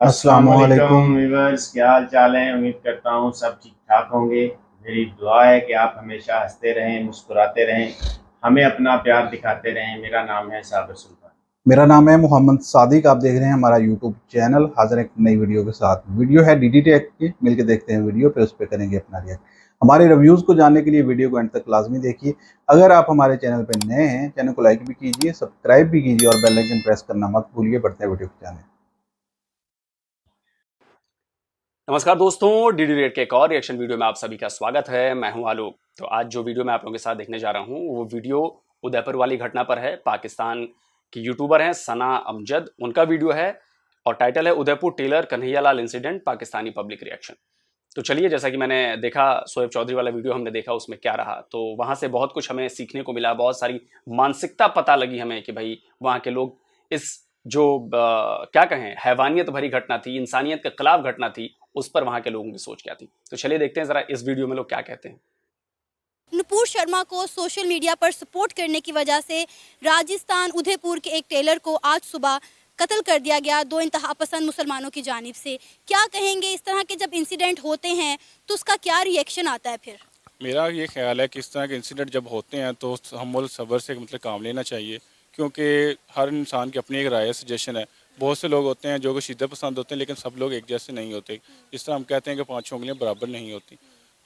अस्सलामुअलैकुम व्यूअर्स, क्या हाल चाल है। उम्मीद करता हूँ सब ठीक ठाक होंगे। मेरी दुआ है कि आप हमेशा हंसते रहें, मुस्कुराते रहें, हमें अपना प्यार दिखाते रहें। मेरा नाम है साबिर सुल्तान। मेरा नाम है मोहम्मद सादिक। आप देख रहे हैं हमारा यूट्यूब चैनल। हाजिर एक नई वीडियो के साथ। वीडियो है डीडी टेक की, मिलकर देखते हैं वीडियो, फिर उस पर करेंगे अपना रिएक्ट। हमारे रिव्यूज़ को जानने के लिए वीडियो को एंड तक लाजमी देखिए। अगर आप हमारे चैनल पर नए हैं, चैनल को लाइक भी कीजिए, सब्सक्राइब भी कीजिए और बेल आइकन प्रेस करना मत भूलिए। बढ़ते हैं वीडियो को जाने। नमस्कार दोस्तों, डीडी रेट के एक और रिएक्शन वीडियो में आप सभी का स्वागत है। मैं हूं आलोक। तो आज जो वीडियो मैं आप लोगों के साथ देखने जा रहा हूं वो वीडियो उदयपुर वाली घटना पर है। पाकिस्तान की यूट्यूबर हैं सना अमजद, उनका वीडियो है और टाइटल है Udaipur tailor Kanhaiyalal incident Pakistani public reaction. तो चलिए, जैसा कि मैंने देखा शोएब चौधरी वाला वीडियो हमने देखा, उसमें क्या रहा, तो वहां से बहुत कुछ हमें सीखने को मिला। बहुत सारी मानसिकता पता लगी हमें कि भाई वहां के लोग इस जो क्या कहें हैवानियत भरी घटना थी, इंसानियत के खिलाफ घटना थी, उस पर वहां के लोगों की सोच क्या थी। तो चलिए देखते हैं जरा इस वीडियो में लोग क्या कहते हैं। नुपुर शर्मा को सोशल मीडिया पर सपोर्ट करने की वजह से राजस्थान उदयपुर के एक टेलर को आज सुबह कत्ल कर दिया गया दो इंतहापसंद मुसलमानों की जानिब से। क्या कहेंगे, इस तरह के जब इंसिडेंट होते हैं तो उसका क्या रिएक्शन आता है? फिर मेरा ये ख्याल है कि इस तरह के इंसिडेंट जब होते हैं तो हम और सब्र से काम लेना चाहिए, क्योंकि हर इंसान की अपनी एक राय सजेशन है। बहुत से लोग होते हैं जो कि शिद्दत पसंद होते हैं, लेकिन सब लोग एक जैसे नहीं होते। इस तरह हम कहते हैं कि 5 उंगलियां बराबर नहीं होती।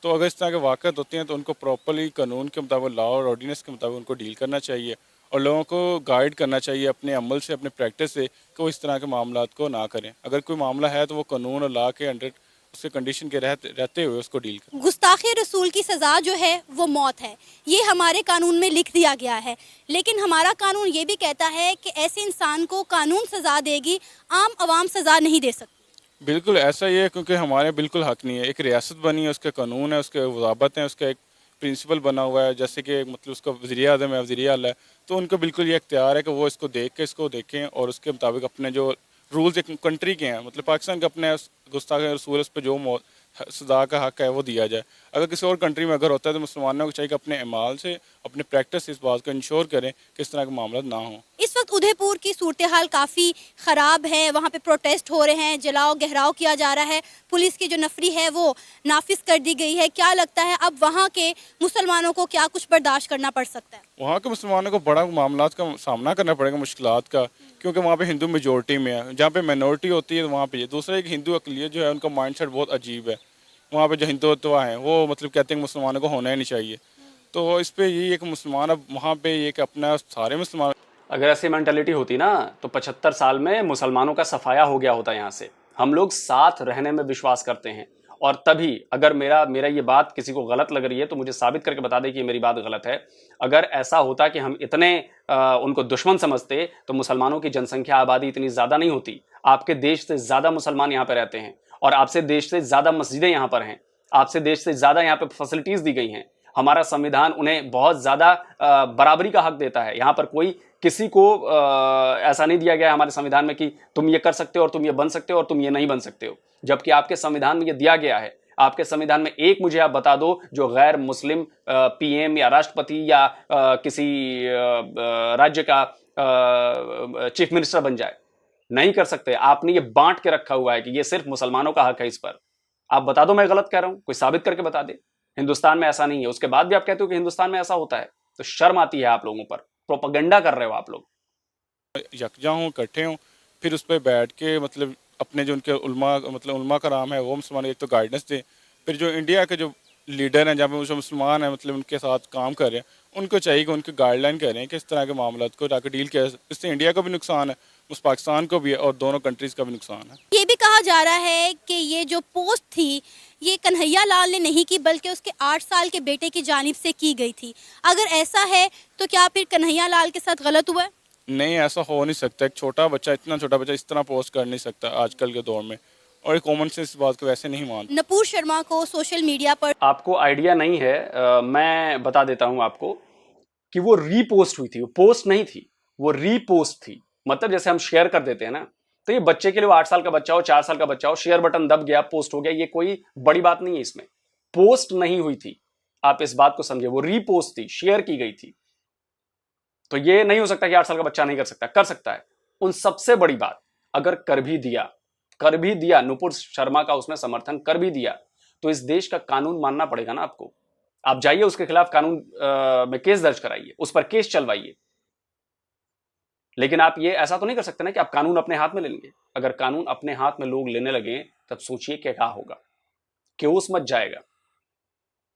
तो अगर इस तरह के वाक़यात होते हैं तो उनको प्रॉपरली कानून के मुताबिक, लॉ और ऑर्डिनेंस के मुताबिक उनको डील करना चाहिए और लोगों को गाइड करना चाहिए अपने अमल से, अपने प्रैक्टिस से, कि वो इस तरह के मामलात को ना करें। अगर कोई मामला है तो वो कानून और लॉ के अंडर उसके कंडीशन के रहते हुए उसको डील करें। गुस्ताखी रसूल की सज़ा जो है वो मौत है, ये हमारे कानून में लिख दिया गया है। लेकिन हमारा कानून ये भी कहता है कि ऐसे इंसान को कानून सज़ा देगी, आम आवाम सज़ा नहीं दे सकती। बिल्कुल ऐसा ही है, क्योंकि हमारे बिल्कुल हक नहीं है। एक रियासत बनी है, उसके कानून है, उसके ज़ाब्ते हैं, उसका एक प्रिंसिपल बना हुआ है। जैसे कि उसका वज़ीर-ए-आज़म है, वज़ीर-ए-आला है, तो उनको बिल्कुल ये इख्तियार है कि वो इसको देख के इसको देखें और उसके मुताबिक अपने जो रूल्स एक कंट्री के हैं, पाकिस्तान के अपने गुस्ताख़ी रसूल उस पर जो सज़ा का हक है वो दिया जाए। अगर किसी और कंट्री में अगर होता है तो मुसलमानों को चाहिए कि अपने अमाल से, अपने प्रैक्टिस से इस बात को इंश्योर करें कि इस तरह के मामला ना हों। इस वक्त उदयपुर की सूरत हाल काफ़ी ख़राब है। वहाँ पे प्रोटेस्ट हो रहे हैं, जलाओ गहराव किया जा रहा है, पुलिस की जो नफरी है वो नाफिज कर दी गई है। क्या लगता है अब वहाँ के मुसलमानों को क्या कुछ बर्दाश्त करना पड़ सकता है? वहाँ के मुसलमानों को बड़ा मामलात का सामना करना पड़ेगा, मुश्किलात का, क्योंकि वहाँ पे हिंदू मेजोरिटी में है। जहाँ पे माइनॉरिटी होती है वहाँ पे दूसरा एक हिंदू अक़लियत जो है उनका माइंडसेट बहुत अजीब है। वहाँ पे जो हिंदुत्व हैं वो कहते हैं मुसलमानों को होना ही नहीं चाहिए। तो इस पे यही एक मुसलमान अब वहाँ पे ये कि अपना सारे मुसलमान, अगर ऐसी मेंटालिटी होती ना तो 75 साल में मुसलमानों का सफाया हो गया होता। यहाँ से हम लोग साथ रहने में विश्वास करते हैं, और तभी अगर मेरा ये बात किसी को गलत लग रही है तो मुझे साबित करके बता दे कि ये मेरी बात गलत है। अगर ऐसा होता कि हम इतने उनको दुश्मन समझते तो मुसलमानों की जनसंख्या, आबादी इतनी ज़्यादा नहीं होती। आपके देश से ज़्यादा मुसलमान यहाँ पर रहते हैं और आपसे देश से ज़्यादा मस्जिदें यहाँ पर हैं, आपसे देश से ज़्यादा यहाँ पर फैसिलिटीज़ दी गई हैं। हमारा संविधान उन्हें बहुत ज़्यादा बराबरी का हक देता है। यहाँ पर कोई किसी को ऐसा नहीं दिया गया है हमारे संविधान में कि तुम ये कर सकते हो और तुम ये बन सकते हो और तुम ये नहीं बन सकते हो, जबकि आपके संविधान में ये दिया गया है। आपके संविधान में एक मुझे आप बता दो जो गैर मुस्लिम पीएम या राष्ट्रपति या किसी राज्य का चीफ मिनिस्टर बन जाए। नहीं कर सकते। आपने ये बांट के रखा हुआ है कि ये सिर्फ मुसलमानों का हक है। इस पर आप बता दो मैं गलत कह रहा हूं, कोई साबित करके बता दे। हिंदुस्तान में ऐसा नहीं है, उसके बाद भी आप कहते हो कि हिंदुस्तान में ऐसा होता है, तो शर्म आती है आप लोगों पर। प्रोपेगेंडा कर रहे हो आप लोग। यकजा हों, इकट्ठे हों, फिर उस पर बैठ के अपने जो उनके उलमा कराम है वो मुसलमान एक तो गाइडेंस दें। फिर जो इंडिया के जो लीडर हैं, जहाँ पे जो मुसलमान हैं, उनके साथ काम कर रहे हैं, उनको चाहिए कि उनकी गाइडलाइन करें कि इस तरह के मामलों को जाकर डील किया। इससे इंडिया को भी नुकसान है, उस पाकिस्तान को भी है, और दोनों कंट्रीज़ का भी नुकसान है। ये भी कहा जा रहा है कि ये जो पोस्ट थी ये कन्हैयालाल ने नहीं की, बल्कि उसके 8 साल के बेटे की जानिब से की गई थी। अगर ऐसा है तो क्या फिर कन्हैयालाल के साथ गलत हुआ है? नहीं, ऐसा हो नहीं सकता। एक छोटा बच्चा, इतना छोटा बच्चा इस तरह पोस्ट कर नहीं सकता आजकल के दौर में, और एक कॉमन सेंस इस बात को वैसे नहीं मानता। नुपुर शर्मा को सोशल मीडिया पर आपको आइडिया नहीं है, मैं बता देता हूं आपको कि वो रीपोस्ट हुई थी, वो पोस्ट नहीं थी, वो रीपोस्ट थी। मतलब जैसे हम शेयर कर देते हैं ना, तो ये बच्चे के लिए 8 साल का बच्चा हो, 4 साल का बच्चा हो, शेयर बटन दब गया, पोस्ट हो गया, ये कोई बड़ी बात नहीं है। इसमें पोस्ट नहीं हुई थी, आप इस बात को समझे, वो रीपोस्ट थी, शेयर की गई थी। तो ये नहीं हो सकता कि 8 साल का बच्चा नहीं कर सकता, कर सकता है। उन सबसे बड़ी बात, अगर कर भी दिया कर भी दिया, नुपुर शर्मा का उसने समर्थन कर भी दिया, तो इस देश का कानून मानना पड़ेगा ना आपको। आप जाइए उसके खिलाफ कानून में केस दर्ज कराइए, उस पर केस चलवाइए। लेकिन आप ये ऐसा तो नहीं कर सकते ना कि आप कानून अपने हाथ में ले लेंगे। अगर कानून अपने हाथ में लोग लेने लगे तब सोचिए क्या होगा, क्योस मच जाएगा।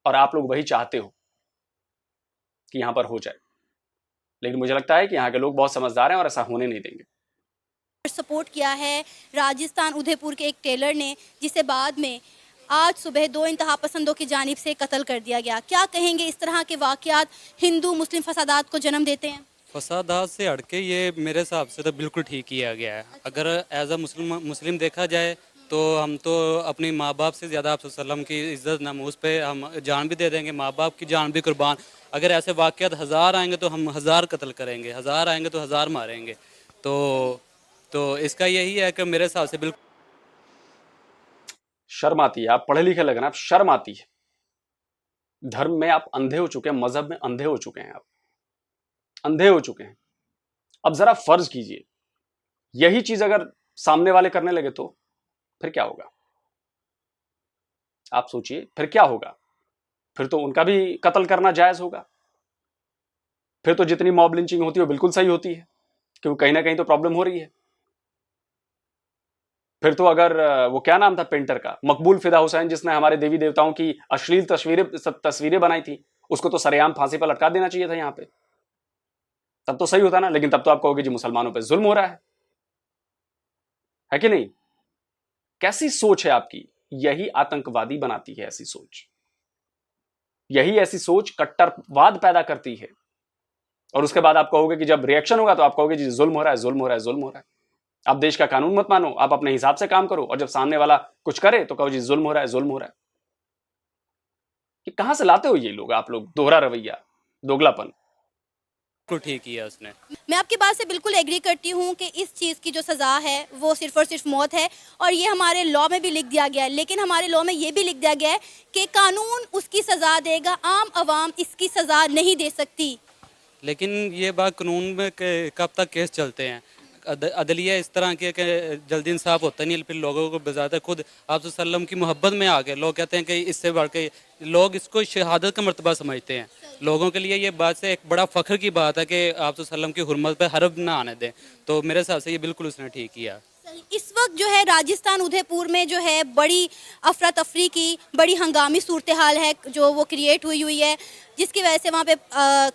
और आप लोग वही चाहते हो कि यहां पर हो जाए, लेकिन मुझे लगता है कि यहाँ के लोग बहुत समझदार हैं और ऐसा होने नहीं देंगे। सपोर्ट किया है राजस्थान उदयपुर के एक टेलर ने, जिसे बाद में आज सुबह दो इंतहा पसंदों की जानिब से कत्ल कर दिया गया। क्या कहेंगे, इस तरह के वाकयात हिंदू मुस्लिम फसादात को जन्म देते हैं? फसादात से हटके ये मेरे हिसाब से तो बिल्कुल ठीक किया गया है। अगर एज अ मुस्लिम देखा जाए तो हम तो अपनी माँ बाप से ज़्यादा आप वसल्लम की इज़्ज़त नमूज़ पे हम जान भी दे देंगे, माँ बाप की जान भी कुर्बान। अगर ऐसे वाक़यात 1000 आएंगे तो हम 1000 कत्ल करेंगे, 1000 आएंगे तो 1000 मारेंगे। तो इसका यही है कि मेरे हिसाब से बिल्कुल शर्म आती है। आप पढ़े लिखे लगे ना, आप शर्म आती है। धर्म में आप अंधे हो चुके हैं, मजहब में अंधे हो चुके हैं, आप अंधे हो चुके हैं। अब जरा फर्ज कीजिए यही चीज अगर सामने वाले करने लगे तो फिर क्या होगा? आप सोचिए फिर क्या होगा। फिर तो उनका भी कत्ल करना जायज होगा। फिर तो जितनी मॉब लिंचिंग होती है वो बिल्कुल सही होती है, क्योंकि कहीं ना कहीं तो प्रॉब्लम हो रही है। फिर तो अगर वो क्या नाम था पेंटर का, मकबूल फिदा हुसैन, जिसने हमारे देवी देवताओं की अश्लील तस्वीरें बनाई थी, उसको तो सरेआम फांसी पर लटका देना चाहिए था यहां पे। तब तो सही होता ना। लेकिन तब तो आप कहोगे जी मुसलमानों पे जुल्म हो रहा है कि नहीं? कैसी सोच है आपकी? यही आतंकवादी बनाती है ऐसी सोच। यही ऐसी सोच कट्टरवाद पैदा करती है। और उसके बाद आप कहोगे कि जब रिएक्शन होगा तो आप कहोगे जी जुल्म हो रहा है, जुल्म हो रहा है, जुल्म हो रहा है। आप देश का कानून मत मानो, आप अपने हिसाब से काम करो, और जब सामने वाला कुछ करे तो कहो जी जुल्म हो रहा है, जुल्म हो रहा है। कि कहां से लाते हो ये लोग, आप लोग दोहरा रवैया, दोगलापन? ठीक किया उसने। मैं आपकी बात से बिल्कुल एग्री करती हूँ कि इस चीज़ की जो सज़ा है वो सिर्फ और सिर्फ मौत है, और ये हमारे लॉ में भी लिख दिया गया है। लेकिन हमारे लॉ में ये भी लिख दिया गया है कि कानून उसकी सज़ा देगा, आम आवाम इसकी सज़ा नहीं दे सकती। लेकिन ये बात कानून में कब तक केस चलते हैं? अदलिया इस तरह के जल्दी इंसाफ होता नहीं, फिर लोगों को बजाते खुद आप सल्लम की मोहब्बत में आ गए लोग कहते हैं कि इससे बढ़ के लोग इसको शहादत का मर्तबा समझते हैं। लोगों के लिए ये बात से एक बड़ा फ़ख्र की बात है कि आप सल्लम की हुर्मत पे हर्ब ना आने दें। तो मेरे हिसाब से ये बिल्कुल उसने ठीक किया। इस वक्त जो है राजस्थान उदयपुर में जो है बड़ी अफरा तफरी की, बड़ी हंगामी सूरत हाल है जो वो क्रिएट हुई है, जिसकी वजह से वहाँ पे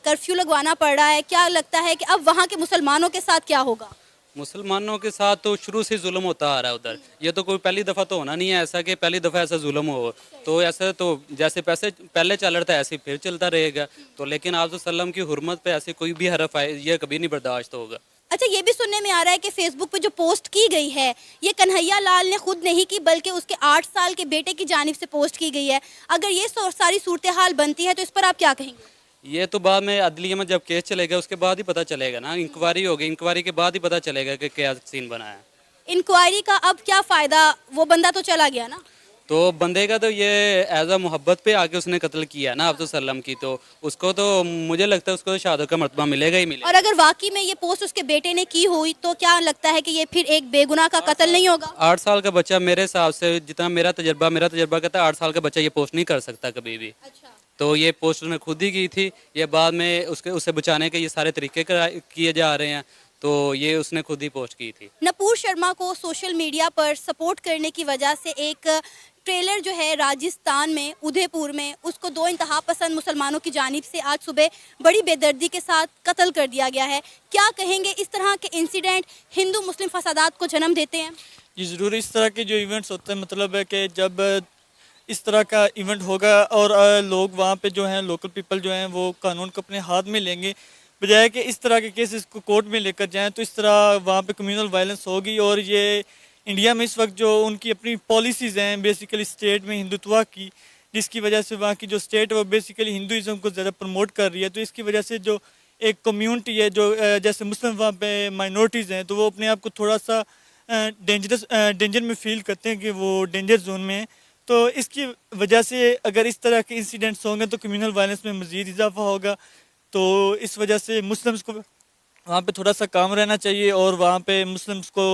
कर्फ्यू लगवाना पड़ रहा है। क्या लगता है कि अब वहाँ के मुसलमानों के साथ क्या होगा? मुसलमानों के साथ तो शुरू से जुल्म होता आ रहा है उधर। ये तो कोई पहली दफ़ा तो होना नहीं है ऐसा कि पहली दफ़ा ऐसा जुल्म हो। तो ऐसा तो जैसे पैसे पहले चल रहा था ऐसे फिर चलता रहेगा। तो लेकिन आप सल्लम की हुर्मत पे ऐसे कोई भी हरफ आए ये कभी नहीं बर्दाश्त होगा। अच्छा, ये भी सुनने में आ रहा है कि फेसबुक पे जो पोस्ट की गई है ये कन्हैया लाल ने खुद नहीं की, बल्कि उसके 8 साल के बेटे की जानिब से पोस्ट की गई है। अगर ये सारी सूरत हाल बनती है तो इस पर आप क्या कहेंगे? ये तो बाद में अदलिया में जब केस चलेगा उसके बाद ही पता चलेगा ना। इंक्वायरी होगी, इंक्वायरी के बाद ही पता चलेगा कि क्या सीन बना है। इंक्वायरी का अब क्या फ़ायदा? वो बंदा तो चला गया ना। तो बंदे का तो ये एज अ मोहब्बत पे आके उसने कत्ल किया ना आप सल्लम की, तो उसको तो मुझे लगता है उसको तो शहादत का मर्तबा मिलेगा ही मिलेगा। और अगर वाकई में ये पोस्ट उसके बेटे ने की हुई तो क्या लगता है कि ये फिर एक बेगुनाह का कत्ल नहीं होगा? 8 साल का बच्चा, मेरे हिसाब से जितना मेरा तजर्बा कहता है 8 साल का बच्चा ये पोस्ट नहीं कर सकता कभी भी। अच्छा। तो ये पोस्ट उसने खुद ही की थी। ये बाद में उसे बचाने के ये सारे तरीके किए जा रहे हैं। तो ये उसने खुद ही पोस्ट की थी। नुपुर शर्मा को सोशल मीडिया पर सपोर्ट करने की वजह से एक ट्रेलर जो है राजस्थान में उदयपुर में, उसको 2 इंतहा पसंद मुसलमानों की जानिब से आज सुबह बड़ी बेदर्दी के साथ कत्ल कर दिया गया है। क्या कहेंगे, इस तरह के इंसिडेंट हिंदू मुस्लिम फसादात को जन्म देते हैं? ये ज़रूर इस तरह के जो इवेंट्स होते हैं, मतलब है कि जब इस तरह का इवेंट होगा और लोग वहाँ पे जो हैं लोकल पीपल जो हैं वो कानून को अपने हाथ में लेंगे, बजाय कि इस तरह के केसेस को कोर्ट में लेकर जाएं, तो इस तरह वहाँ पे कम्युनल वायलेंस होगी। और ये इंडिया में इस वक्त जो उनकी अपनी पॉलिसीज़ हैं बेसिकली स्टेट में हिंदुत्व की, जिसकी वजह से वहाँ की जो स्टेट है वो बेसिकली हिंदुज़म को ज़्यादा प्रमोट कर रही है। तो इसकी वजह से जो एक कम्यूनिटी है जो जैसे मुस्लिम वहाँ पे माइनॉरिटीज़ हैं, तो वो अपने आप को थोड़ा सा डेंजर में फील करते हैं कि वो डेंजर जोन में है। तो इसकी वजह से अगर इस तरह के इंसिडेंट्स होंगे तो कम्युनल वायलेंस में मज़ीद इजाफा होगा। तो इस वजह से मुस्लिम्स को वहाँ पे थोड़ा सा काम रहना चाहिए और वहाँ पे मुस्लिम्स को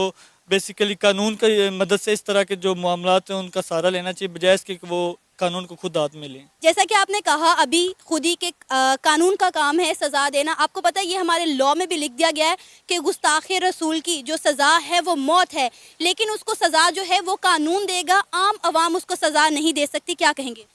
बेसिकली कानून की मदद से इस तरह के जो मामलात हैं उनका सहारा लेना चाहिए, बजाय इसके कि वो कानून को खुद हाथ में लें। जैसा कि आपने कहा अभी खुद ही के कानून का काम है सज़ा देना। आपको पता है ये हमारे लॉ में भी लिख दिया गया है कि गुस्ताखे रसूल की जो सज़ा है वो मौत है, लेकिन उसको सज़ा जो है वो कानून देगा, आम आवाम उसको सज़ा नहीं दे सकती। क्या कहेंगे?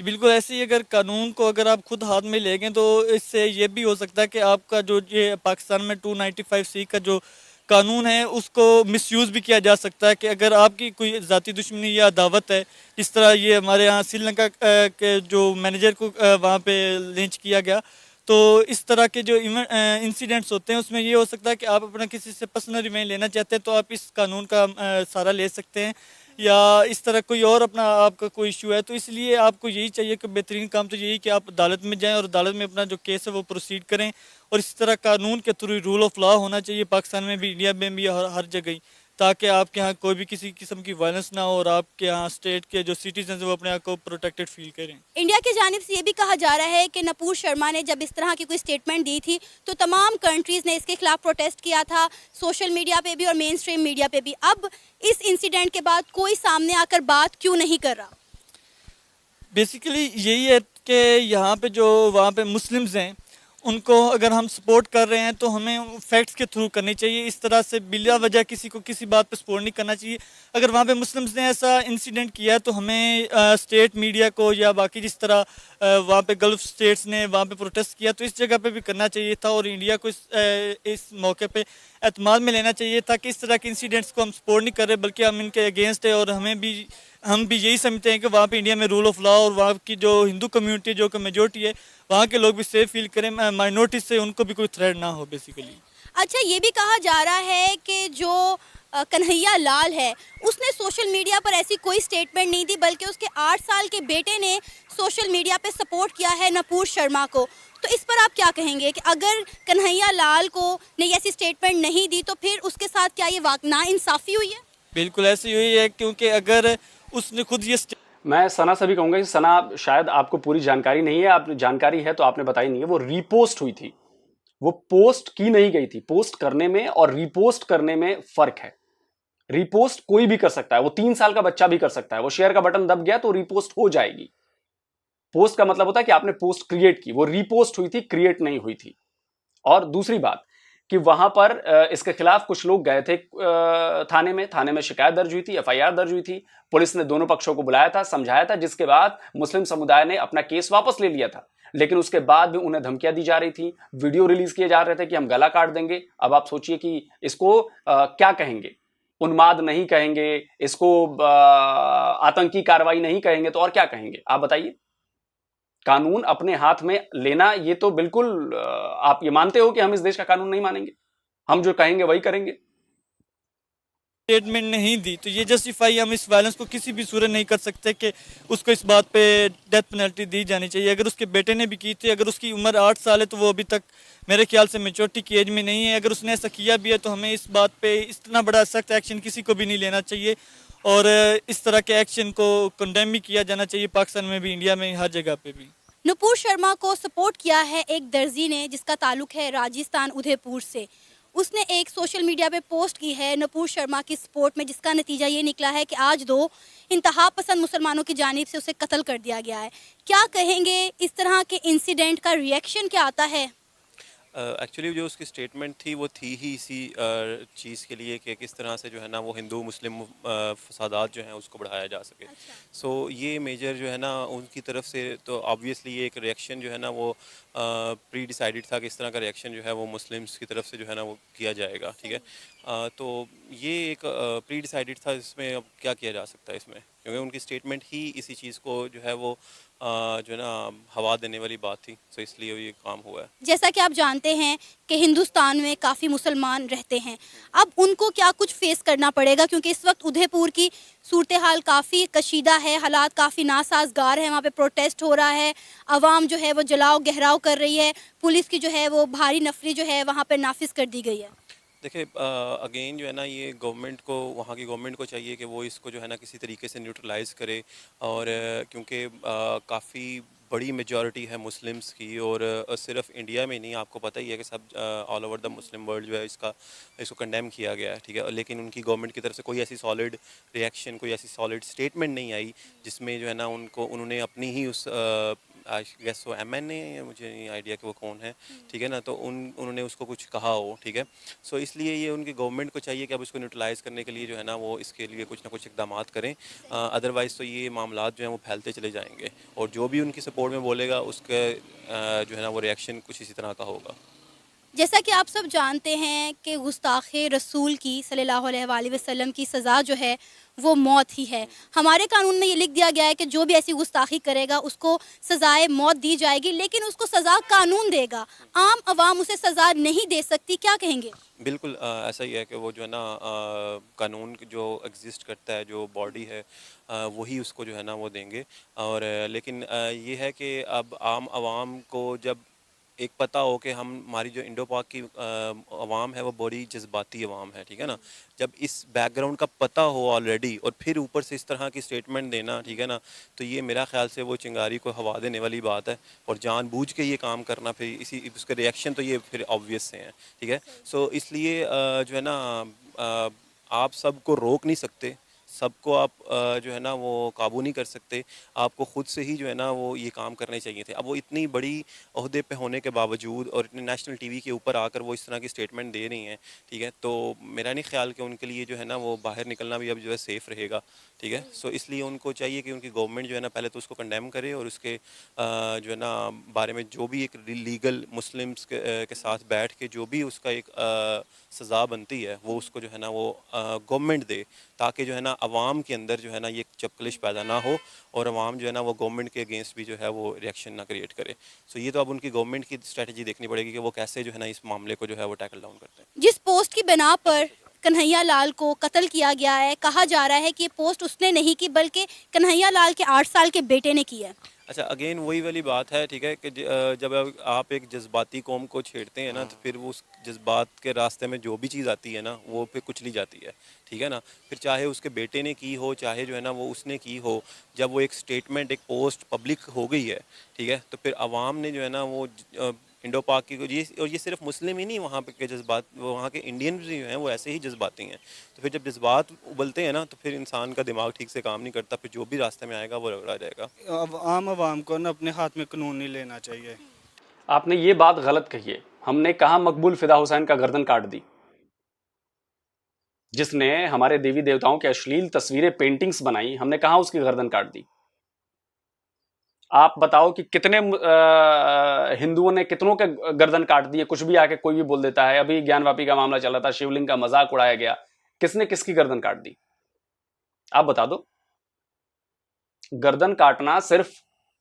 कि बिल्कुल ऐसे ही अगर कानून को अगर आप खुद हाथ में लेंगे तो इससे ये भी हो सकता है कि आपका जो ये पाकिस्तान में 295C का जो कानून है उसको मिसयूज़ भी किया जा सकता है कि अगर आपकी कोई ज़ाती दुश्मनी या अदावत है, जिस तरह ये हमारे यहाँ श्रीलंका के जो मैनेजर को वहाँ पे लिंच किया गया, तो इस तरह के जो इंसिडेंट्स होते हैं उसमें ये हो सकता है कि आप अपना किसी से पर्सनल रिवेंज लेना चाहते हैं तो आप इस कानून का सहारा ले सकते हैं, या इस तरह कोई और अपना आपका कोई इशू है, तो इसलिए आपको यही चाहिए कि बेहतरीन काम तो यही कि आप अदालत में जाएं और अदालत में अपना जो केस है वो प्रोसीड करें, और इस तरह कानून के थ्रू रूल ऑफ लॉ होना चाहिए पाकिस्तान में भी, इंडिया में भी, हर जगह ही, ताकि आपके यहाँ कोई भी किसी किस्म की वायलेंस ना हो और आपके यहाँ स्टेट के जो सिटीजन हैं वो अपने आप को प्रोटेक्टेड फील करें। इंडिया की जानिब से ये भी कहा जा रहा है कि नूपुर शर्मा ने जब इस तरह की कोई स्टेटमेंट दी थी तो तमाम कंट्रीज़ ने इसके खिलाफ प्रोटेस्ट किया था, सोशल मीडिया पे भी और मेन स्ट्रीम मीडिया पे भी। अब इस इंसिडेंट के बाद कोई सामने आकर बात क्यों नहीं कर रहा? बेसिकली यही है कि यहाँ पे जो वहाँ पे मुस्लिम्स हैं उनको अगर हम सपोर्ट कर रहे हैं तो हमें फैक्ट्स के थ्रू करनी चाहिए, इस तरह से बिला वजह किसी को किसी बात पे सपोर्ट नहीं करना चाहिए। अगर वहाँ पे मुस्लिम्स ने ऐसा इंसिडेंट किया तो हमें स्टेट मीडिया को या बाकी जिस तरह वहाँ पे गल्फ स्टेट्स ने वहाँ पे प्रोटेस्ट किया तो इस जगह पे भी करना चाहिए था, और इंडिया को इस मौके पे एतमाद में लेना चाहिए था कि इस तरह के इंसिडेंट्स को हम सपोर्ट नहीं कर रहे बल्कि हम इनके अगेंस्ट है, और हम भी यही समझते हैं कि वहाँ पे इंडिया में रूल ऑफ लॉ और वहाँ की जो हिंदू कम्युनिटी जो कि मेजोरिटी है वहाँ के लोग भी सेफ फील करें, माइनॉरिटी से उनको भी कोई थ्रेट ना हो बेसिकली। अच्छा, ये भी कहा जा रहा है कि जो कन्हैया लाल है उसने सोशल मीडिया पर ऐसी कोई स्टेटमेंट नहीं दी, बल्कि उसके 8 साल के बेटे ने सोशल मीडिया पे सपोर्ट किया है नूपुर शर्मा को। तो इस पर आप क्या कहेंगे कि अगर कन्हैया लाल को ने ऐसी स्टेटमेंट नहीं दी तो फिर उसके साथ क्या ये नाइंसाफ़ी हुई है? बिल्कुल ऐसी हुई है, क्योंकि अगर उसने खुद ये मैं सना से भी कहूंगा कि सना शायद आपको पूरी जानकारी नहीं है, आप जानकारी है तो आपने बताई नहीं है। वो रीपोस्ट हुई थी, वो पोस्ट की नहीं गई थी। पोस्ट करने में और रीपोस्ट करने में फर्क है। रीपोस्ट कोई भी कर सकता है, वो 3 साल का बच्चा भी कर सकता है। वो शेयर का बटन दब गया तो रीपोस्ट हो जाएगी। पोस्ट का मतलब होता है कि आपने पोस्ट क्रिएट की, वो रीपोस्ट हुई थी, क्रिएट नहीं हुई थी। और दूसरी बात कि वहां पर इसके खिलाफ कुछ लोग गए थे थाने में शिकायत दर्ज हुई थी, FIR दर्ज हुई थी। पुलिस ने दोनों पक्षों को बुलाया था, समझाया था, जिसके बाद मुस्लिम समुदाय ने अपना केस वापस ले लिया था। लेकिन उसके बाद भी उन्हें धमकियां दी जा रही थी, वीडियो रिलीज किए जा रहे थे कि हम गला काट देंगे। अब आप सोचिए कि इसको क्या कहेंगे? उन्माद नहीं कहेंगे, इसको आतंकी कार्रवाई नहीं कहेंगे, तो और क्या कहेंगे? आप बताइए। कानून अपने हाथ में लेना, ये तो बिल्कुल आप ये मानते हो कि हम इस देश का कानून नहीं मानेंगे, हम जो कहेंगे वही करेंगे। स्टेटमेंट नहीं दी तो ये जस्टिफाई हम इस वायलेंस को किसी भी सूरत नहीं कर सकते कि उसको इस बात पे डेथ पेनल्टी दी जानी चाहिए। अगर उसके बेटे ने भी की थी, अगर उसकी उम्र 8 साल है तो वो अभी तक मेरे ख्याल से मेच्योरिटी की एज में नहीं है। अगर उसने ऐसा किया भी है तो हमें इस बात पे इतना बड़ा सख्त एक्शन किसी को भी नहीं लेना चाहिए, और इस तरह के एक्शन को कंडेम भी किया जाना चाहिए पाकिस्तान में भी, इंडिया में, हर जगह पे भी। नूपुर शर्मा को सपोर्ट किया है एक दर्जी ने जिसका ताल्लुक है राजस्थान उदयपुर से। उसने एक सोशल मीडिया पे पोस्ट की है नूपुर शर्मा की सपोर्ट में, जिसका नतीजा ये निकला है कि आज 2 इंतहा पसंद मुसलमानों की जानिब से उसे कत्ल कर दिया गया है। क्या कहेंगे, इस तरह के इंसिडेंट का रिएक्शन क्या आता है? एक्चुअली जो उसकी स्टेटमेंट थी वो थी ही इसी चीज़ के लिए कि किस तरह से जो है ना वो हिंदू मुस्लिम फसादात जो हैं उसको बढ़ाया जा सके। सो ये मेजर जो है ना उनकी तरफ से तो ऑब्वियसली ये एक रिएक्शन जो है ना वो प्री डिसाइडेड था कि इस तरह का रिएक्शन जो है वो मुस्लिम्स की तरफ से जो है ना वो किया जाएगा, ठीक है। तो ये एक प्री डिसाइडेड था, इसमें अब क्या किया जा सकता है इसमें, क्योंकि उनकी स्टेटमेंट ही इसी चीज़ को जो है वो जो है ना हवा देने वाली बात थी, तो इसलिए ये काम हुआ है। जैसा कि आप जानते हैं कि हिंदुस्तान में काफ़ी मुसलमान रहते हैं, अब उनको क्या कुछ फेस करना पड़ेगा, क्योंकि इस वक्त उदयपुर की सूरत हाल काफ़ी कशीदा है, हालात काफ़ी नासाजगार हैं। वहाँ पे प्रोटेस्ट हो रहा है, आवाम जो है वो जलाओ गहराव कर रही है, पुलिस की जो है वो भारी नफरी जो है वहाँ पर नाफिज कर दी गई है। देखिए अगेन जो है ना ये गवर्नमेंट को, वहाँ की गवर्नमेंट को चाहिए कि वो इसको जो है ना किसी तरीके से न्यूट्रलाइज़ करे, और क्योंकि काफ़ी बड़ी मेजॉरिटी है मुस्लिम्स की, और सिर्फ इंडिया में नहीं, आपको पता ही है कि सब all over the Muslim world जो है इसको कंडेम किया गया है, ठीक है। लेकिन उनकी गवर्नमेंट की तरफ से कोई ऐसी सॉलिड रिएक्शन, कोई ऐसी सॉलिड स्टेटमेंट नहीं आई जिसमें जो है ना उन्होंने अपनी ही उस आई गेस वो MNA, मुझे नहीं आइडिया कि वो कौन है, ठीक है ना, तो उन्होंने उसको कुछ कहा हो, ठीक है। सो इसलिए ये उनकी गवर्नमेंट को चाहिए कि अब इसको न्यूट्रलाइज़ करने के लिए जो है ना वो इसके लिए कुछ ना कुछ इकदाम करें, अदरवाइज़ तो ये मामला जो हैं वो फैलते चले जाएंगे, और जो भी उनकी सपोर्ट में बोलेगा उसका जो है ना वो रिएक्शन कुछ इसी तरह का होगा। जैसा कि आप सब जानते हैं कि गुस्ताख रसूल की सल्लल्लाहु अलैहि वसल्लम की सज़ा जो है वो मौत ही है। हमारे कानून में ये लिख दिया गया है कि जो भी ऐसी गुस्ताखी करेगा उसको सज़ाए मौत दी जाएगी, लेकिन उसको सज़ा कानून देगा, आम आवाम उसे सज़ा नहीं दे सकती। क्या कहेंगे? बिल्कुल ऐसा ही है कि वो जो है ना कानून जो एग्जिस्ट करता है, जो बॉडी है, वही उसको जो है ना वो देंगे। और लेकिन ये है कि अब आम आवाम को जब एक पता हो कि हमारी जो इंडो पाक की अवाम है वो बड़ी जज्बाती अवाम है, ठीक है ना, जब इस बैकग्राउंड का पता हो ऑलरेडी और फिर ऊपर से इस तरह की स्टेटमेंट देना, ठीक है ना, तो ये मेरा ख्याल से वो चिंगारी को हवा देने वाली बात है, और जानबूझ के ये काम करना, फिर इसी उसके रिएक्शन तो ये फिर ऑब्वियस से हैं, ठीक है। सो इसलिए जो है ना आप सबको रोक नहीं सकते, सबको आप जो है ना वो काबू नहीं कर सकते, आपको ख़ुद से ही जो है ना वो ये काम करने चाहिए थे। अब वो इतनी बड़ी ओहदे पे होने के बावजूद और इतने नेशनल टीवी के ऊपर आकर वो इस तरह की स्टेटमेंट दे रही हैं, ठीक है, तो मेरा नहीं ख्याल कि उनके लिए जो है ना वो बाहर निकलना भी अब जो है सेफ़ रहेगा, ठीक है। सो इसलिए उनको चाहिए कि उनकी गवर्नमेंट जो है ना पहले तो उसको कंडेम करे, और उसके जो है ना बारे में जो भी एक लीगल मुस्लिम्स के साथ बैठ के जो भी उसका एक सज़ा बनती है वो उसको जो है ना वो गवर्नमेंट दे, ताकि जो है ना अवाम के अंदर जो है ना ये चपकलिश पैदा ना हो, और अवाम जो है ना वो गवर्नमेंट के अगेंस्ट भी जो है वो रिएक्शन ना क्रिएट करे। सो ये तो अब उनकी गवर्नमेंट की स्ट्रेटजी देखनी पड़ेगी कि वो कैसे जो है ना इस मामले को जो है वो टैकल डाउन करते हैं। जिस पोस्ट की बिना पर कन्हैया लाल को कत्ल किया गया है, कहा जा रहा है कि ये पोस्ट उसने नहीं की बल्कि कन्हैया लाल के 8 साल के बेटे ने की है। अच्छा, अगेन वही वाली बात है, ठीक है, कि जब आप एक जज्बाती कौम को छेड़ते हैं ना, तो फिर वो उस जज्बात के रास्ते में जो भी चीज़ आती है ना वो फिर कुचली जाती है, ठीक है ना। फिर चाहे उसके बेटे ने की हो, चाहे जो है ना वो उसने की हो, जब वो एक स्टेटमेंट, एक पोस्ट पब्लिक हो गई है, ठीक है, तो फिर आवाम ने जो है ना वो इंडो पाक की और ये सिर्फ मुस्लिम ही नहीं, वहाँ पे के जज्बात, वहाँ के इंडियन भी जो हैं वो ऐसे ही जज्बाती हैं। तो फिर जब जज्बात उबलते हैं ना, तो फिर इंसान का दिमाग ठीक से काम नहीं करता, फिर जो भी रास्ते में आएगा वो रगड़ा जाएगा। अब आम आवाम को ना अपने हाथ में कानून नहीं लेना चाहिए। आपने ये बात गलत कही है। हमने कहा मकबूल फिदा हुसैन का गर्दन काट दी, जिसने हमारे देवी देवताओं के अश्लील तस्वीरें, पेंटिंग्स बनाई, हमने कहा उसकी गर्दन काट दी। आप बताओ कि कितने हिंदुओं ने कितनों के गर्दन काट दिए। कुछ भी आके कोई भी बोल देता है। अभी ज्ञानवापी का मामला चला था, शिवलिंग का मजाक उड़ाया गया, किसने किसकी गर्दन काट दी? आप बता दो। गर्दन काटना सिर्फ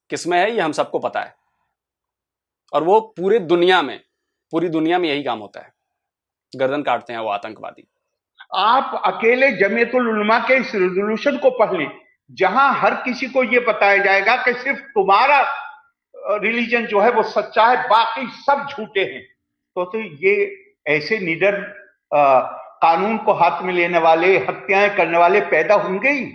किसमें है ये हम सबको पता है, और वो पूरी दुनिया में यही काम होता है, गर्दन काटते हैं वो आतंकवादी। आप अकेले जमीयतुल उलमा के इस रेजोल्यूशन को पढ़ लें, जहां हर किसी को यह बताया जाएगा कि सिर्फ तुम्हारा रिलीजन जो है वो सच्चा है, बाकी सब झूठे हैं। तो ये ऐसे निडर कानून को हाथ में लेने वाले, हत्याएं करने वाले पैदा होंगे ही,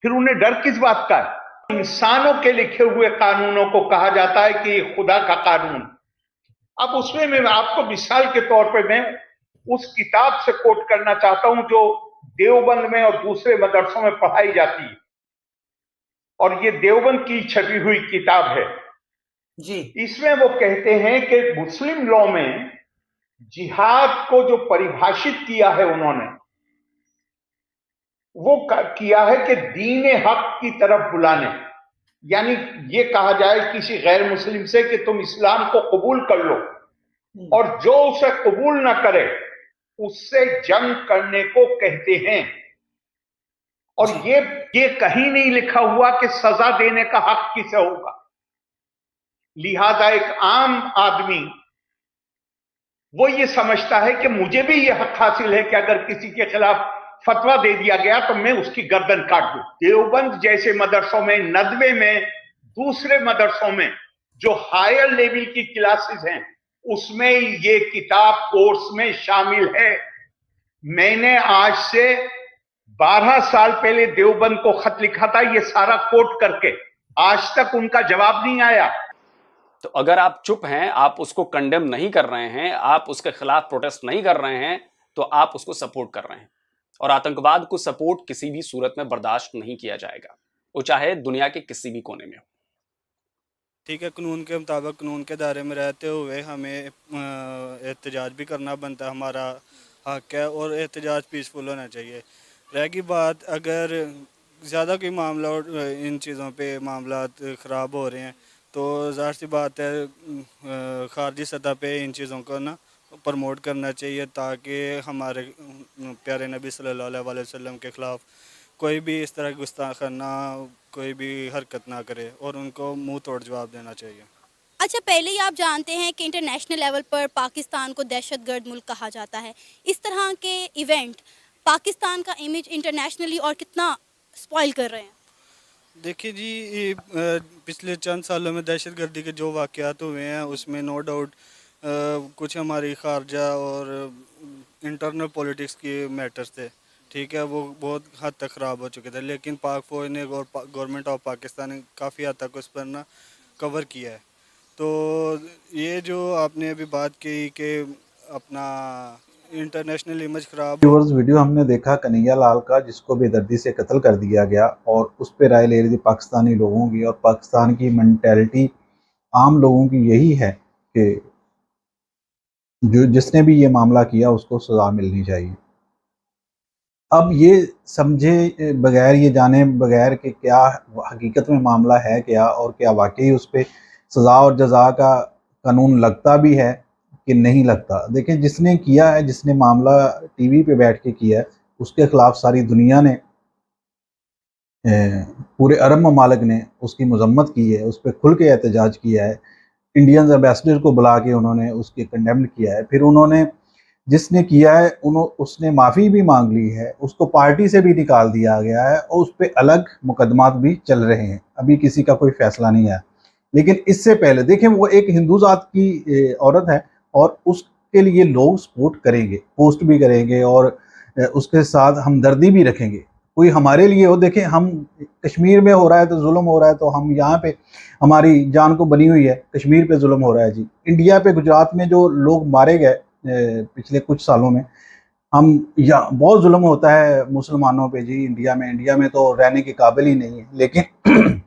फिर उन्हें डर किस बात का है? इंसानों के लिखे हुए कानूनों को कहा जाता है कि खुदा का कानून। अब उसमें मैं आपको मिसाल के तौर पे मैं उस किताब से कोट करना चाहता हूं जो देवबंद में और दूसरे मदरसों में पढ़ाई जाती है, और ये देवबंद की छपी हुई किताब है जी। इसमें वो कहते हैं कि मुस्लिम लॉ में जिहाद को जो परिभाषित किया है उन्होंने, वो किया है कि दीन हक की तरफ बुलाने, यानी ये कहा जाए किसी गैर मुस्लिम से कि तुम इस्लाम को कबूल कर लो, और जो उसे कबूल ना करे उससे जंग करने को कहते हैं। और ये कहीं नहीं लिखा हुआ कि सजा देने का हक किसे होगा। लिहाजा एक आम आदमी वो ये समझता है कि मुझे भी ये हक हासिल है कि अगर किसी के खिलाफ फतवा दे दिया गया तो मैं उसकी गर्दन काट दूं। देवबंद जैसे मदरसों में, नदवे में, दूसरे मदरसों में जो हायर लेवल की क्लासेस हैं उसमें ये किताब कोर्स में शामिल है। मैंने आज से 12 साल पहले देवबंद को खत लिखा था ये सारा कोट करके। आज तक उनका जवाब नहीं आया। तो अगर आप चुप हैं, आप उसको कंडेम नहीं कर रहे हैं, आप उसके खिलाफ प्रोटेस्ट नहीं कर रहे हैं, तो आप उसको सपोर्ट कर रहे हैं। और आतंकवाद को सपोर्ट किसी भी सूरत में बर्दाश्त नहीं किया जाएगा, वो चाहे दुनिया के किसी भी कोने में हो। ठीक है, कानून के मुताबिक कानून के दायरे में रहते हुए हमें एहतजाज भी करना बनता है, हमारा हक है, और एहतजाज पीसफुल होना चाहिए। रहेगी बात अगर ज़्यादा कोई मामला इन चीज़ों पे मामला ख़राब हो रहे हैं तो ज़ाहिर सी बात है ख़ारजी सतह पे इन चीज़ों को ना प्रमोट करना चाहिए, ताकि हमारे प्यारे नबी सल्लल्लाहु अलैहि वसल्लम के ख़िलाफ़ कोई भी इस तरह गुस्ताखाना कोई भी हरकत ना करे और उनको मुंह तोड़ जवाब देना चाहिए। अच्छा, पहले ही आप जानते हैं कि इंटरनेशनल लेवल पर पाकिस्तान को दहशतगर्द मुल्क कहा जाता है। इस तरह के इवेंट पाकिस्तान का इमेज इंटरनेशनली और कितना स्पॉइल कर रहे हैं? देखिए जी, पिछले चंद सालों में दहशतगर्दी के जो वाक़यात हुए हैं उसमें नो डाउट कुछ हमारी खारजा और इंटरनल पॉलिटिक्स के मैटर्स थे, ठीक है, वो बहुत हद तक ख़राब हो चुके थे, लेकिन पाक फ़ौज ने और गवर्नमेंट ऑफ पाकिस्तान ने काफ़ी हद तक उस पर ना कवर किया है। तो ये जो आपने अभी बात की कि अपना इंटरनेशनल इमेज ख़राब। व्यूअर्स, वीडियो हमने देखा कन्हैया लाल का, जिसको बेदर्दी से कत्ल कर दिया गया, और उस पर राय ले रही थी पाकिस्तानी लोगों की, और पाकिस्तान की मेंटेलिटी आम लोगों की यही है कि जो जिसने भी ये मामला किया उसको सज़ा मिलनी चाहिए। अब ये समझे बगैर, ये जाने बगैर कि क्या हकीकत में मामला है क्या, और क्या वाकई उस पर सज़ा और जज़ा का कानून लगता भी है कि नहीं लगता। देखिए, जिसने किया है, जिसने मामला टीवी पे बैठ के किया है, उसके ख़िलाफ़ सारी दुनिया ने, पूरे अरब ममालिक ने उसकी मजम्मत की है, उस पर खुल के एहतजाज किया है। इंडियन एम्बेसडर को बुला के उन्होंने उसके कंडेम किया है। फिर उन्होंने, जिसने किया है उसने माफ़ी भी मांग ली है, उसको पार्टी से भी निकाल दिया गया है, और उस पर अलग मुकदमात भी चल रहे हैं। अभी किसी का कोई फैसला नहीं आया। लेकिन इससे पहले देखें, वो एक हिंदू ज़ात की औरत है, और उसके लिए लोग सपोर्ट करेंगे, पोस्ट भी करेंगे, और उसके साथ हमदर्दी भी रखेंगे। कोई हमारे लिए हो, देखें, हम कश्मीर में हो रहा है तो जुल्म हो रहा है, तो हम यहाँ पे हमारी जान को बनी हुई है, कश्मीर पे जुल्म हो रहा है जी। इंडिया पे, गुजरात में जो लोग मारे गए पिछले कुछ सालों में, हम यहाँ बहुत जुल्म होता है मुसलमानों पे जी इंडिया में तो रहने के काबिल ही नहीं है। लेकिन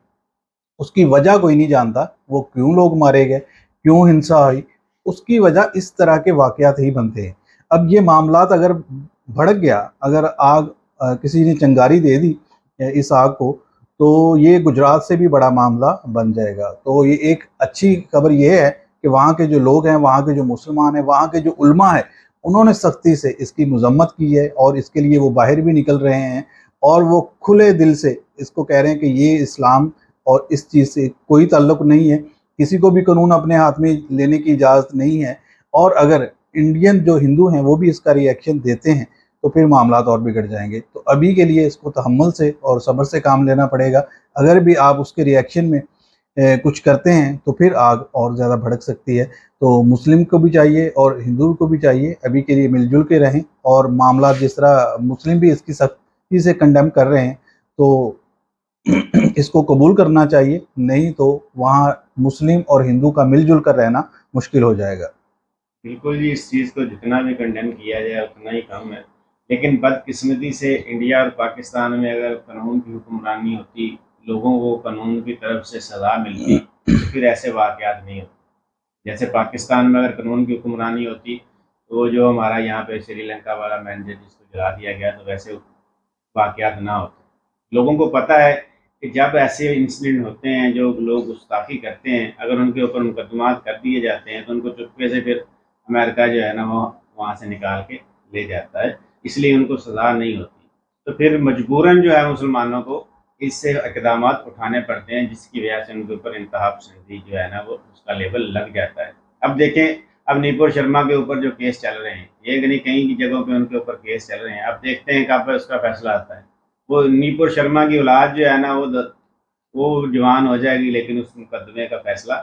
उसकी वजह कोई नहीं जानता, वो क्यों लोग मारे गए, क्यों हिंसा हुई, उसकी वजह इस तरह के वाक़यात ही बनते हैं। अब ये मामलात अगर भड़क गया, अगर आग किसी ने चिंगारी दे दी इस आग को, तो ये गुजरात से भी बड़ा मामला बन जाएगा। तो ये एक अच्छी खबर ये है कि वहाँ के जो लोग हैं, वहाँ के जो मुसलमान हैं, वहाँ के जो उल्मा है, उन्होंने सख्ती से इसकी मजम्मत की है, और इसके लिए वो बाहर भी निकल रहे हैं, और वो खुले दिल से इसको कह रहे हैं कि ये इस्लाम और इस चीज़ से कोई ताल्लुक़ नहीं है, किसी को भी कानून अपने हाथ में लेने की इजाज़त नहीं है। और अगर इंडियन जो हिंदू हैं वो भी इसका रिएक्शन देते हैं तो फिर मामलात और बिगड़ जाएंगे। तो अभी के लिए इसको तहम्मुल से और सब्र से काम लेना पड़ेगा। अगर भी आप उसके रिएक्शन में कुछ करते हैं तो फिर आग और ज़्यादा भड़क सकती है। तो मुस्लिम को भी चाहिए और हिंदू को भी चाहिए अभी के लिए मिलजुल के रहें, और मामला जिस तरह मुस्लिम भी इसकी सख्ती से कंडेम कर रहे हैं तो इसको कबूल करना चाहिए, नहीं तो वहाँ मुस्लिम और हिंदू का मिलजुल कर रहना मुश्किल हो जाएगा। बिल्कुल जी, इस चीज़ को जितना भी कंडेम किया जाए उतना ही कम है। लेकिन बदकिस्मती से इंडिया और पाकिस्तान में अगर कानून की हुक्मरानी होती, लोगों को कानून की तरफ से सज़ा मिलती, तो फिर ऐसे वाक़यात नहीं होते। जैसे पाकिस्तान में अगर कानून की हुक्मरानी होती तो जो हमारा यहाँ पे श्रीलंका वाला मैनेजर जिसको जला दिया गया, तो वैसे वाक़यात ना होते। लोगों को पता है कि जब ऐसे इंसिडेंट होते हैं, जो लोग गुस्ताखी करते हैं, अगर उनके ऊपर मुकदमात कर दिए जाते हैं तो उनको चुपके से फिर अमेरिका जो है ना वो वहाँ से निकाल के ले जाता है, इसलिए उनको सज़ा नहीं होती। तो फिर मजबूरन जो है मुसलमानों को इससे इक़दामात उठाने पड़ते हैं, जिसकी वजह से उनके ऊपर इंतहा पसंदी जो है ना वो उसका लेवल लग जाता है। अब देखें, अब नुपुर शर्मा के ऊपर जो केस चल रहे हैं, ये नहीं कहीं की जगहों पे उनके ऊपर केस चल रहे हैं। अब देखते हैं कब उसका फैसला आता है। वो नुपुर शर्मा की औलाद जो है ना वो जवान हो जाएगी, लेकिन उस मुकदमे का फैसला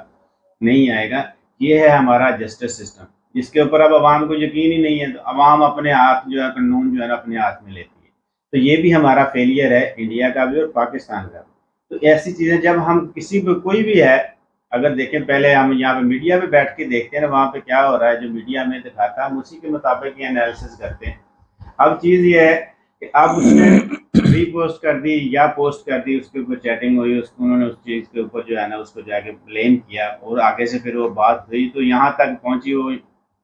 नहीं आएगा। ये है हमारा जस्टिस सिस्टम, जिसके ऊपर अब आवाम को यकीन ही नहीं है, तो आवाम अपने हाथ जो है कानून जो है ना अपने हाथ में लेती है। तो ये भी हमारा फेलियर है, इंडिया का भी और पाकिस्तान का भी। तो ऐसी चीज़ें जब हम किसी को कोई भी है, अगर देखें पहले हम यहाँ पे मीडिया पे बैठ के देखते हैं ना, वहाँ पे क्या हो रहा है जो मीडिया में दिखाता है हम उसी के मुताबिक ही एनालिसिस करते हैं। अब चीज़ ये है कि अब उसने रीपोस्ट कर दी या पोस्ट कर दी, उसके ऊपर चैटिंग हुई, उसको उन्होंने उस चीज़ के ऊपर जो है ना उसको जाके ब्लेम किया और आगे से फिर वो बात हुई तो यहाँ तक पहुँची, वो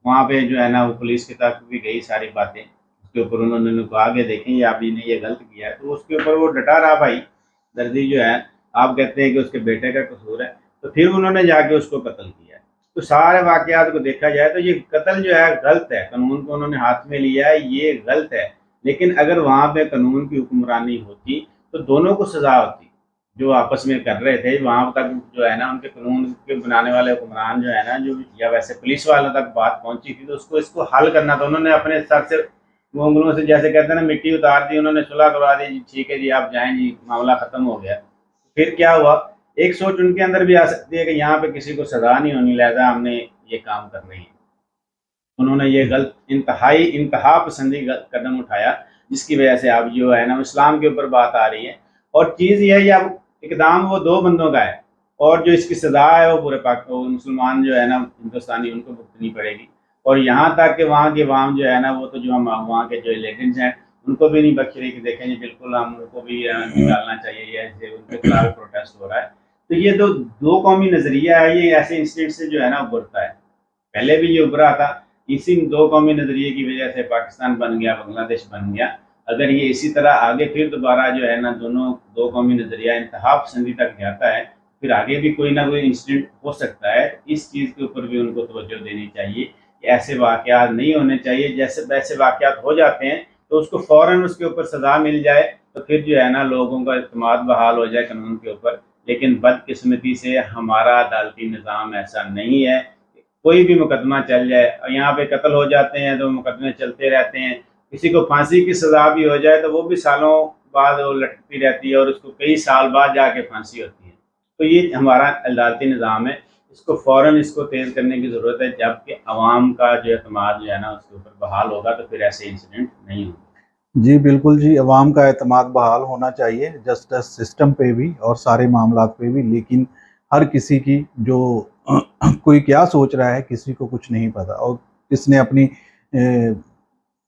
वहाँ पे जो है ना वो पुलिस की तक भी गई सारी बातें, उसके ऊपर उन्होंने कहा आगे देखें ये आपने ये गलत किया है, तो उसके ऊपर वो डटा रहा भाई दर्जी जो है, आप कहते हैं कि उसके बेटे का कसूर है, तो फिर उन्होंने जाके उसको कत्ल किया। तो सारे वाक़यात को देखा जाए तो ये कत्ल जो है गलत है, कानून को उन्होंने हाथ में लिया है, ये गलत है। लेकिन अगर वहाँ पे कानून की हुक्मरानी होती तो दोनों को सज़ा होती, जो आपस में कर रहे थे वहाँ तक जो है ना उनके कानून के बनाने वाले हुक्मरान जो है ना, जो या वैसे पुलिस वालों तक बात पहुँची थी तो उसको इसको हल करना था। उन्होंने अपने सर से उंगलियों से जैसे कहते हैं ना मिट्टी उतार दी, उन्होंने सुलह करवा दी, जी ठीक है जी आप जाएं जी, मामला ख़त्म हो गया। फिर क्या हुआ, एक सोच उनके अंदर भी आ सकती है कि यहाँ पे किसी को सज़ा नहीं होनी, लिहाजा हमने ये काम करने हैं। उन्होंने ये गलत इंतहा पसंदी कदम उठाया, जिसकी वजह से अब जो है ना इस्लाम के ऊपर बात आ रही है। और चीज़ ये है कि अब इकदाम वो दो बंदों का है और जो इसकी सज़ा है वो पूरे मुसलमान जो है ना हिंदुस्तानी उनको भुगतनी पड़ेगी। और यहाँ तक कि वहाँ के अवाम जो है ना वो तो जो हम वहाँ के जो इलेक्टेड हैं उनको भी नहीं बख्श रही कि देखें जी बिल्कुल हम उनको भी निकालना चाहिए, या ऐसे उनके खिलाफ प्रोटेस्ट हो रहा है। तो ये दो कौमी नज़रिया है, ये ऐसे इंसिडेंट से जो है ना उभरता है। पहले भी ये उभरा था, इसी दो कौमी नज़रिए की वजह से पाकिस्तान बन गया, बांग्लादेश बन गया। अगर ये इसी तरह आगे फिर दोबारा जो है ना दो कौमी नज़रिया इंतहा पसंदी तक जाता है, फिर आगे भी कोई ना कोई इंसिडेंट हो सकता है। इस चीज़ के ऊपर भी उनको तवज्जो देनी चाहिए कि ऐसे वाक़यात नहीं होने चाहिए, जैसे वैसे वाक़यात हो जाते हैं तो उसको फ़ौरन उसके ऊपर सज़ा मिल जाए तो फिर जो है ना लोगों का इत्मीनान बहाल हो जाए कानून के ऊपर। लेकिन बदकिस्मती से हमारा अदालती निज़ाम ऐसा नहीं है, कोई भी मुकदमा चल जाए और यहाँ पे कत्ल हो जाते हैं तो मुकदमे चलते रहते हैं, किसी को फांसी की सज़ा भी हो जाए तो वो भी सालों बाद वो लटकती रहती है और उसको कई साल बाद जाके फांसी होती है। तो ये हमारा अदालती निज़ाम है, इसको फ़ौरन इसको तेज़ करने की ज़रूरत है, जबकि आवाम का जो एतमाद जो है ना उसके ऊपर बहाल होगा तो फिर ऐसे इंसिडेंट नहीं होंगे। जी बिल्कुल जी, अवाम का एतमाद बहाल होना चाहिए जस्टिस सिस्टम पे भी और सारे मामलात पे भी। लेकिन हर किसी की जो कोई क्या सोच रहा है किसी को कुछ नहीं पता, और किसने अपनी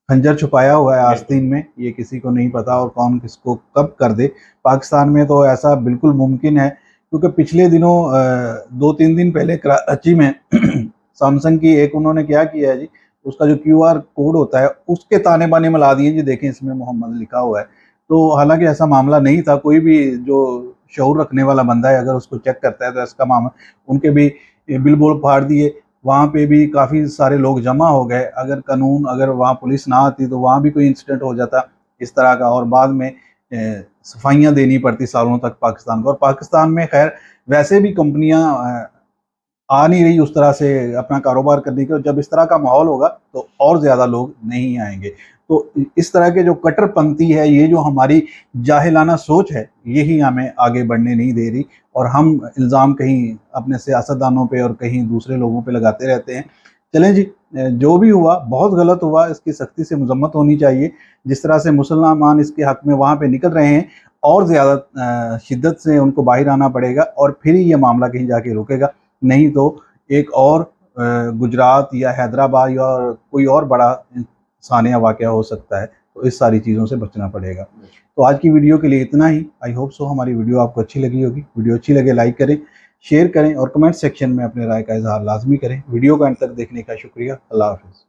खंजर छुपाया हुआ है आस्तीन में ये किसी को नहीं पता, और कौन किसको कब कर दे। पाकिस्तान में तो ऐसा बिल्कुल मुमकिन है, क्योंकि पिछले दिनों 2-3 दिन पहले कराची में सैमसंग की एक उन्होंने क्या किया है जी, उसका जो QR कोड होता है उसके ताने बाने मिला दिए जी, देखें इसमें मोहम्मद लिखा हुआ है। तो हालांकि ऐसा मामला नहीं था, कोई भी जो शऊर रखने वाला बंदा है अगर उसको चेक करता है तो इसका मामला, उनके भी बिल बोल फाड़ दिए, वहाँ पे भी काफ़ी सारे लोग जमा हो गए। अगर वहाँ पुलिस ना आती तो वहाँ भी कोई इंसिडेंट हो जाता इस तरह का, और बाद में सफाइयाँ देनी पड़ती सालों तक पाकिस्तान को। और पाकिस्तान में खैर वैसे भी कंपनियाँ आ नहीं रही उस तरह से अपना कारोबार करने के, और जब इस तरह का माहौल होगा तो और ज़्यादा लोग नहीं आएंगे। तो इस तरह के जो कट्टरपंथी है, ये जो हमारी जाहिलाना सोच है, यही हमें आगे बढ़ने नहीं दे रही, और हम इल्ज़ाम कहीं अपने सियासतदानों पे और कहीं दूसरे लोगों पे लगाते रहते हैं। चलें जी, जो भी हुआ बहुत गलत हुआ, इसकी सख्ती से मजम्मत होनी चाहिए। जिस तरह से मुसलमान इसके हक़ में वहाँ पे निकल रहे हैं, और ज़्यादा शिद्दत से उनको बाहर आना पड़ेगा, और फिर ही ये मामला कहीं जाके रुकेगा। नहीं तो एक और गुजरात या हैदराबाद या कोई और बड़ा सानिया वाक़या हो सकता है। तो इस सारी चीज़ों से बचना पड़ेगा। तो आज की वीडियो के लिए इतना ही। आई होप सो हमारी वीडियो आपको अच्छी लगी होगी। वीडियो अच्छी लगे लाइक करें, शेयर करें और कमेंट सेक्शन में अपने राय का इजहार लाजमी करें। वीडियो को अंत तक देखने का शुक्रिया। अल्लाह हाफ़िज़।